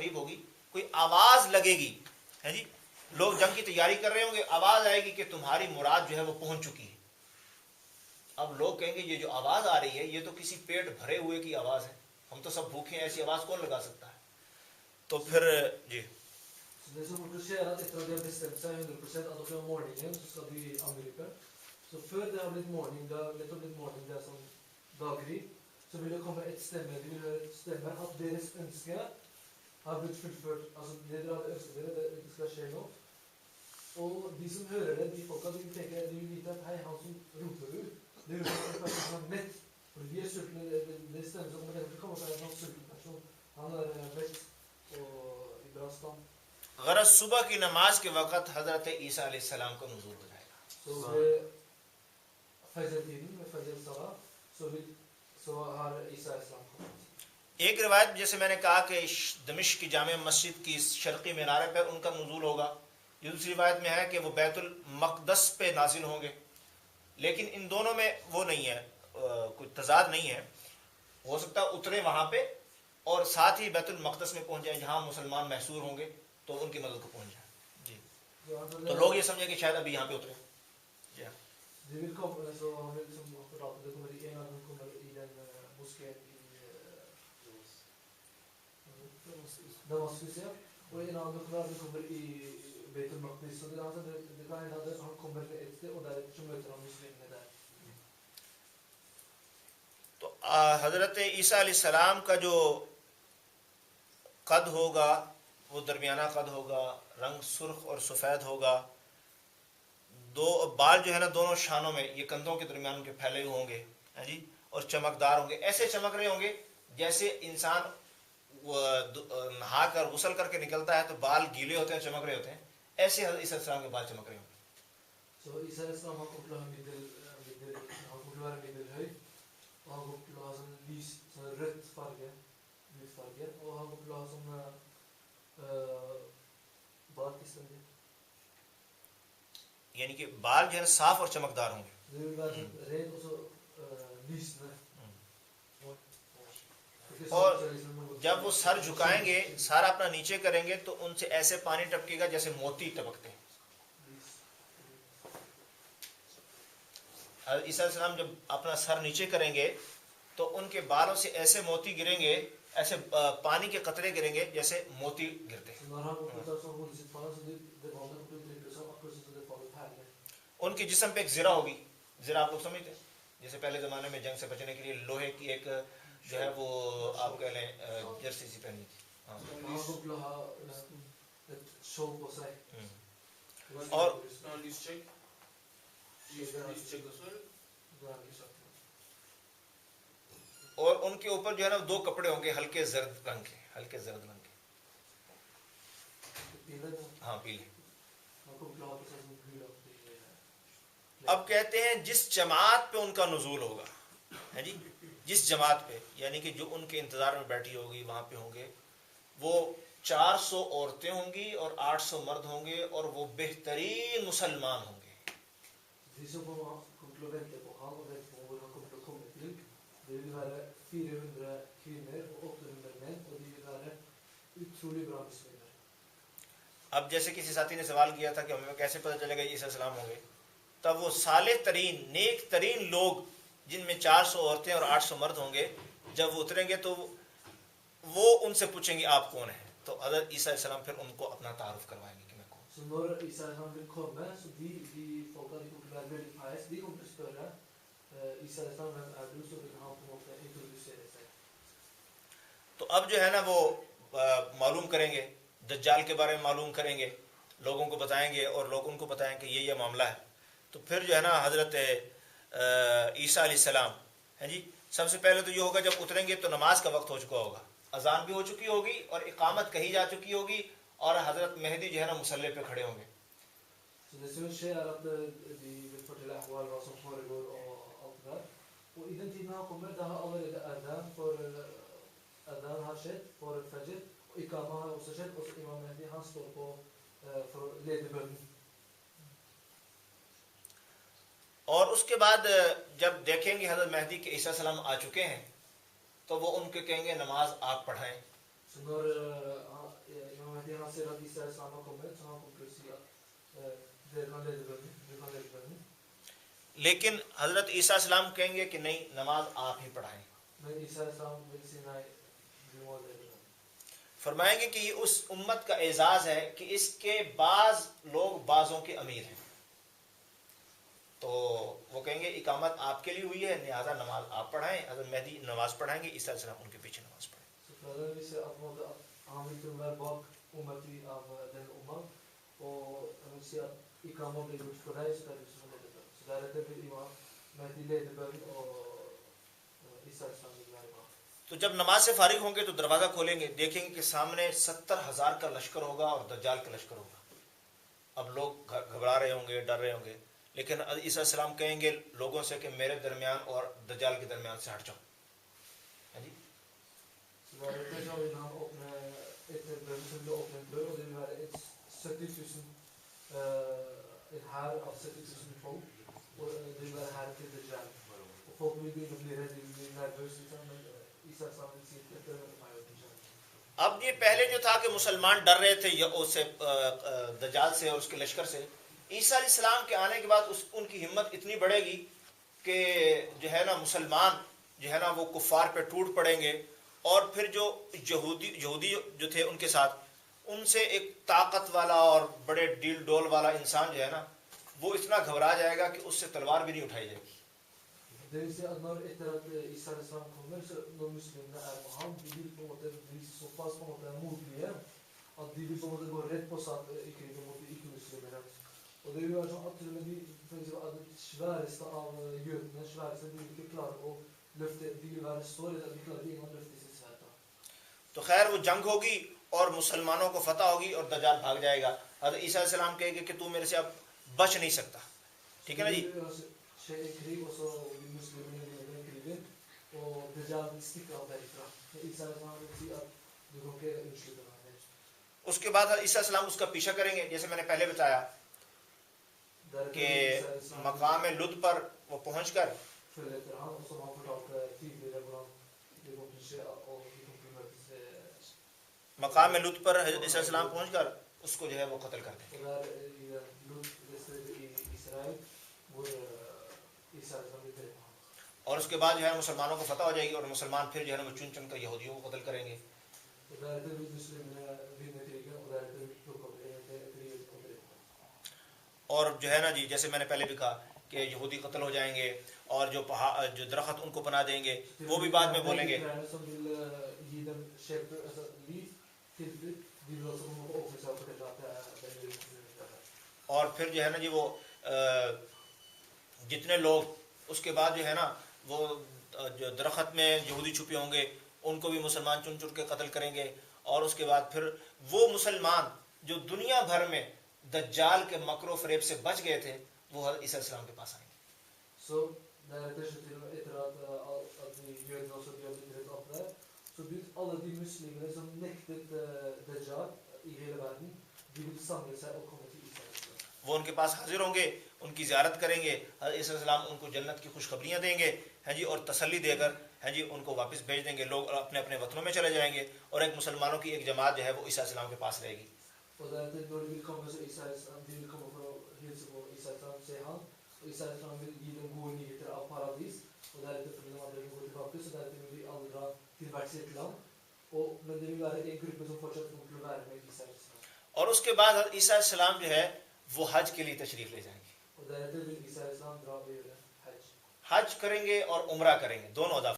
قریب ہوگی, کوئی آواز لگے گی, ہے جی, لوگ جنگ کی تیاری کر رہے ہوں گے, آواز آئے گی کہ تمہاری مراد جو ہے وہ پہنچ چکی ہے. اب لوگ کہیں گے یہ جو آواز آ رہی ہے یہ تو کسی پیٹ بھرے ہوئے کی آواز ہے, ہم تو سب بھوکے ہیں, ایسی آواز کون لگا سکتا ہے. تو پھر جی Så det som kommer skje er at etter at de har bestemt seg 100% at om morgenen så skal de angripe. Så før det har blitt morgen, det er sånn daggry, så vil det komme et stemme, de vil høre et stemme at deres ønske har blitt fullført. Altså det dere hadde ønsket dere, det skal skje nå. Og de som hører det, de folka, de vil vite at hei, han som roper ut, det er en person som er mett. For de er sultne, det stemmer som kommer til å komme fra en sånn sulten person. Han er mett og i bra stand. غرض صبح کی نماز کے وقت حضرت عیسیٰ علیہ السلام کا نزول ہو جائے گا. Så ved fajr-tiden, ved fajr-salah, så har Isa islam kommet. ایک روایت جیسے میں نے کہا کہ دمشق کی جامع مسجد کی شرقی مینارے پر ان کا نزول ہوگا. دوسری روایت میں ہے کہ وہ بیت المقدس پہ نازل ہوں گے, لیکن ان دونوں میں وہ نہیں ہے, کوئی تضاد نہیں ہے. ہو سکتا ہے اترے وہاں پہ اور ساتھ ہی بیت المقدس میں پہنچ جائیں جہاں مسلمان محصور ہوں گے تو ان کی مدد کو پہنچ جائیں. جی تو لوگ یہ سمجھیں کہ شاید ابھی یہاں پہ اترے. جی ہاں. De vil komme, så han vil som fortalte, det kommer en av dem kommer i den moskeen i Damaskus, ja. Og en av dem kommer i Beit al-Maqdis. Så det kan hende at han kommer til et sted, og deretter så møter han muslimene der. تو حضرت عیسیٰ علیہ السلام کا جو قد ہوگا وہ درمیانہ قد ہوگا, رنگ سرخ اور سفید ہوگا, دو بال جو ہے نا دونوں شانوں میں, یہ کندھوں کے درمیان ان کے پھیلے ہوئے ہوں گے, ہاں جی, اور چمکدار ہوں گے, ایسے چمک رہے ہوں گے جیسے انسان نہا کر غسل کر کے نکلتا ہے تو بال گیلے ہوتے ہیں, چمک رہے ہوتے ہیں, ایسے حضرت عیسیٰ علیہ السلام کے بال چمک رہے ہوں گے. Så Isa islam han kommer til å være middelhøy, og han kommer til å ha sånn lys, sånn rødt farge, lysfarge, og han kommer til å ha sånn bak i stedet. یعنی کہ بال جو ہے صاف اور چمکدار ہوں گے. Det vil være ren og så lysende. اور جب وہ سر جھکائیں گے, سارا اپنا نیچے کریں گے تو ان سے ایسے پانی ٹپکے گا جیسے موتی ٹپکتے ہیں. حضرت عیسیٰ علیہ السلام جب اپنا سر نیچے کریں گے تو ان کے بالوں سے ایسے موتی گریں گے, ایسے پانی کے قطرے گریں گے جیسے موتی گرتے ہیں. ان کے جسم پہ ایک زرہ ہوگی, زرہ آپ لوگ سمجھتے ہیں, جیسے پہلے زمانے میں جنگ سے بچنے کے لیے لوہے کی ایک جو ہے وہ آپ کہہ لیں جرسی سی پہنی تھی. اور ان کے اوپر جو ہے نا دو کپڑے ہوں گے ہلکے زرد رنگ کے, ہلکے زرد رنگ کے, ہاں پیلے. اب کہتے ہیں جس جماعت پہ ان کا نزول ہوگا, ہے جی, جس جماعت پہ, یعنی کہ جو ان کے انتظار میں بیٹھی ہوگی وہاں پہ ہوں گے, وہ 400 عورتیں ہوں گی اور 800 مرد ہوں گے, اور وہ بہترین مسلمان ہوں گے. Det vil være 400 kvinner og 800 menn, og de vil være utrolig bra muslimer. اب جیسے کسی ساتھی نے سوال کیا تھا کہ ہمیں کیسے پتہ چلے گا یہ عیسیٰ السلام ہوں گے, تب وہ صالح ترین نیک ترین لوگ جن میں 400 عورتیں اور 800 مرد ہوں گے, جب وہ اتریں گے تو وہ ان سے påچیں گے آپ کون ہیں, تو حضرت عیسیٰ علیہ السلام پھر ان کو اپنا تعارف کروائیں گے کہ میں کون. Så når Isa vil komme, så de folka de kommer til å være veldig pious, de kommer til å spørre Isa hvem er du, så vil han på en måte introdusere seg. تو اب جو ہے نا وہ معلوم کریں گے, دجال کے بارے میں معلوم کریں گے, لوگوں کو بتائیں گے اور لوگ ان کو بتائیں کہ یہ معاملہ ہے. تو پھر جو ہے نا حضرت عیسیٰ علیہ السلام, ہے جی, سب سے پہلے تو یہ ہوگا جب اتریں گے تو نماز کا وقت ہو چکا ہوگا, اذان بھی ہو چکی ہوگی اور اقامت کہی جا چکی ہوگی, اور حضرت مہدی جو ہے نا مصلی پہ کھڑے ہوں گے. Så det som skjer er at de vil fortelle Ahwal hva som foregår og alt det der. Og i den tiden han kommer, da har allerede Adhan har skjedd for Fajr, og Ikama har også skjedd, og Imam Mehdi han står på for å lede bønnen. اور اس کے بعد جب دیکھیں گے حضرت مہدی کہ عیسیٰ السلام آ چکے ہیں تو وہ ان کو کہیں گے نماز آپ پڑھائیں. Så når Isa Islam har kommit så han kommer att säga att det kan leda bönen. لیکن حضرت عیسیٰ السلام کہیں گے کہ نہیں، نماز آپ ہی پڑھائیں. Men Isa Islam vill säga nej, du må leda bönen. فرمائیں گے کہ یہ اس امت کا اعزاز ہے کہ اس کے بعض لوگ بعضوں کے امیر ہیں. تو وہ کہیں گے اقامت آپ کے لیے ہوئی ہے، لہٰذا نماز آپ پڑھائیں. حضرت مہدی نماز پڑھائیں گے، عیسیٰ السلام ان کے پیچھے نماز پڑھائیں. Så fördelen vill säga att han vill kunna vara bak ummati av den umman och han vill säga att ikama blir gjort för dig så där du som leder bön. Så därefter vill imam Mehdi leder bön och Isa Islam vill vara imam. تو جب نماز سے فارغ ہوں گے تو دروازہ کھولیں گے، دیکھیں گے کہ سامنے 70,000 کا لشکر ہوگا اور دجال کا لشکر ہوگا. اب لوگ گھبرا رہے ہوں گے، ڈر رہے ہوں گے، لیکن عیسیٰ السلام کہیں گے لوگوں سے کہ میرے درمیان اور دجال کے درمیان سے ہٹ جاؤ. جی Så därefter så vill han öppna ett bön som vill öppna en dörr och det vill vara ett 70,000 en här av 70,000 folk och det vill vara här till Dajjal. Och folk vill bli rädda, vill bli nervösa men Isa Islam vill säga att det är Dajjal. اب یہ پہلے جو تھا کہ مسلمان ڈر رہے تھے اس سے دجال سے اور اس کے لشکر سے، عیسیٰ علیہ السلام کے آنے کے بعد ان کی ہمت اتنی بڑھے گی کہ جو ہے نا مسلمان جو ہے نا وہ کفار پہ ٹوٹ پڑیں گے، اور پھر جو یہودی جو تھے ان کے ساتھ، ان سے ایک طاقت والا اور بڑے ڈیل ڈول والا انسان جو ہے نا وہ اتنا گھبرا جائے گا کہ اس سے تلوار بھی نہیں اٹھائی جائے گی. Det vill säga att när efter att Isa Islam kommer så de muslimerna är på hand, de vill på något sätt bli så pass på något sätt motliga att de vill på något sätt gå rätt på sak i kriget mot icke-muslimerna. Och det gör så att till och med de svärsta av jødene, svärsta de inte klarar att löfte, de vill vara större, de klarar inte att löfte sitt svärd. تو خیر وہ جنگ ہوگی اور مسلمانوں کو فتح ہوگی اور دجال بھاگ جائے گا. حضرت عیسیٰ علیہ السلام کہے گے کہ تو میرے سے اب بچ نہیں سکتا. ٹھیک ہے نا جی. Sker en krig och så vill muslimerna vinna kriget och Dajjal vill sticka av därifrån. Isa Islam vill säga att du råkar utsluta mig. اس کے بعد عیسیٰ السلام اس کا پیچھا کریں گے، جیسے میں نے پہلے بتایا کہ مقام لد پر وہ پہنچ کر Följer efter han och som han fortalte tidigare hvordan det går til skje og de kommer til møtes مقام لد پر عیسیٰ السلام پہنچ کر اس کو جو ہے وہ قتل کر دیں گے. og der i Lud, det stedet i Israel hvor Isa Islam blir drept. اور اس کے بعد جو ہے مسلمانوں کو فتح ہو جائے گی اور مسلمان پھر جو ہے نا وہ چن چن کر یہودیوں کو قتل کریں گے. Og deretter vil muslimene vinne krigen og deretter vil plukke opp krigen og drepe. اور جو ہے نا جی جیسے میں نے پہلے بھی کہا کہ یہودی قتل ہو جائیں گے اور جو درخت ان کو پناہ دیں گے وہ بھی بعد میں بولیں گے. Som vil gi dem shelter, altså liv, tilflukt, de vil også komme og åpne seg og fortelle at det er اور پھر جو ہے نا جی وہ جتنے لوگ اس کے بعد جو ہے نا وہ جو درخت میں یہودی چھپے ہوں گے ان کو بھی مسلمان چن چن کے قتل کریں گے. اور اس کے بعد پھر وہ مسلمان جو دنیا بھر میں دجال کے مکر و فریب سے بچ گئے تھے وہ حضرت عیسیٰ السلام کے پاس آئیں گے. Så deretter så til etter at de jødene også ble drept opp der, så vil alle de muslimene som nektet Dajjal i hele verden, de vil samle seg og komme til Israel. وہ ان کے پاس حاضر ہوں گے، ان کی زیارت کریں گے، حضرت عیسیٰ السلام ان کو جنت کی خوشخبریاں دیں گے ہیں جی، اور تسلی دے کر ہیں جی ان کو واپس بھیج دیں گے. لوگ اپنے اپنے وطنوں میں چلے جائیں گے اور ایک مسلمانوں کی ایک جماعت جو ہے وہ عیسیٰ السلام کے پاس رہے گی. Og deretter når de vil komme så Isa Islam, de vil komme for å hilse på Isa Islam, se han, og Isa Islam vil gi dem gode nyheter av paradis, og deretter vil de andre gå tilbake, så deretter vil de alle dra til hvert sitt land, men det vil være en gruppe som fortsatt kommer til å være med Isa Islam. اور اس کے بعد حضرت عیسیٰ السلام جو ہے وہ حج کے لیے تشریف لے جائیں گے. Og deretter vil Isa Islam dra og gjøre hajj. حج کریں گے اور عمرہ کریں گے، دونوں ادا